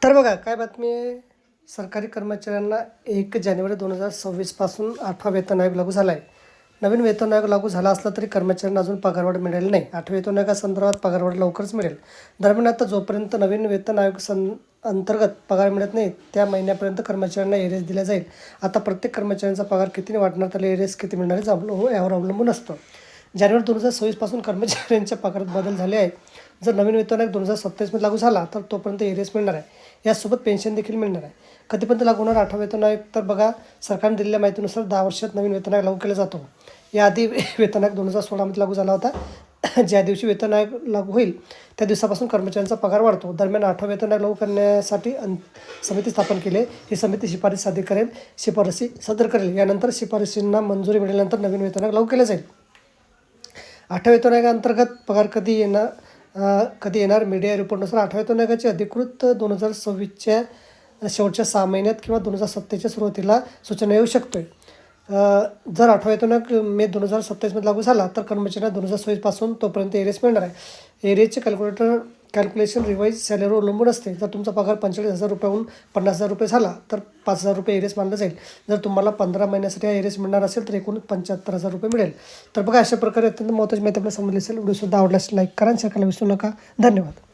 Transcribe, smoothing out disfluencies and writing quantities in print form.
तर बघा काय बातमी आहे. सरकारी कर्मचाऱ्यांना 1 जानेवारी 2026 पासून 8वा वेतन आयोग लागू झाला आहे. नवीन वेतन आयोग लागू झाला असला तरी कर्मचाऱ्यांना अजून पगारवाढ मिळाली नाही. 8व्या वेतन आयोगासंदर्भात पगारवाढ लवकरच मिळेल. दरम्यान आता जोपर्यंत नवीन वेतन आयोग अंतर्गत पगार मिळत नाही त्या महिन्यापर्यंत कर्मचाऱ्यांना एरेस दिला जाईल. आता प्रत्येक कर्मचाऱ्यांचा पगार कितीने वाढणार, त्याला एरेस किती मिळणार यावर अवलंबून असतं. जानेवारी 2026 पासून कर्मचाऱ्यांच्या पगारात बदल झाले आहे. जर नवीन वेतन आयोग 2027मध्ये लागू झाला तर तोपर्यंत एरेस मिळणार आहे. यासोबत पेन्शन देखील मिळणार आहे. कधीपर्यंत लागू होणार 8वा वेतन आयोग? तर बघा, सरकारने दिलेल्या माहितीनुसार 10 वर्षात नवीन वेतन आयोग लागू केला जातो. याआधी वेतन आयोग 2016मध्ये लागू झाला होता. ज्या दिवशी वेतन आयोग लागू होईल त्या दिवसापासून कर्मचाऱ्यांचा पगार वाढतो. दरम्यान 8वा वेतन आयोग लागू करण्यासाठी समिती स्थापन केली. ही समिती शिफारस सादर करेल, शिफारसी सादर करेल. यानंतर शिफारसींना मंजुरी मिळाल्यानंतर नवीन वेतन आयोग लागू केले जाईल. 8व्या वेतन आयोगाअंतर्गत पगार कधी येणार? मीडिया रिपोर्टनुसार 8व्या वेतन आयोगाची अधिकृत 2026च्या शेवटच्या 6 महिन्यात किंवा 2027च्या सुरुवातीला सूचना येऊ शकते. जर 8वा वेतन आयोग मे 2027मध्ये लागू झाला तर कर्मचाऱ्यांना 2026 पासून तोपर्यंत एरेस मिळणार आहे. एरेसचे कॅल्क्युलेशन रिवाईज सॅलरीवर अवलंबून असते. जर तुमचा पगार 45,000 रुपयाहून 50,000 रुपये झाला तर 5,000 रुपये एरेस मानलं जाईल. जर तुम्हाला 15 महिन्यासाठी हा एरेस मिळणार असेल तर एकूण 75,000 रुपये मिळेल. तर बघा, अशा प्रकारे अत्यंत महत्त्वाची माहिती आपल्याला समजली असेल. व्हिडिओ सुद्धा आवडला असेल लाईक करा आणि शेअर करायला विसरू नका. धन्यवाद.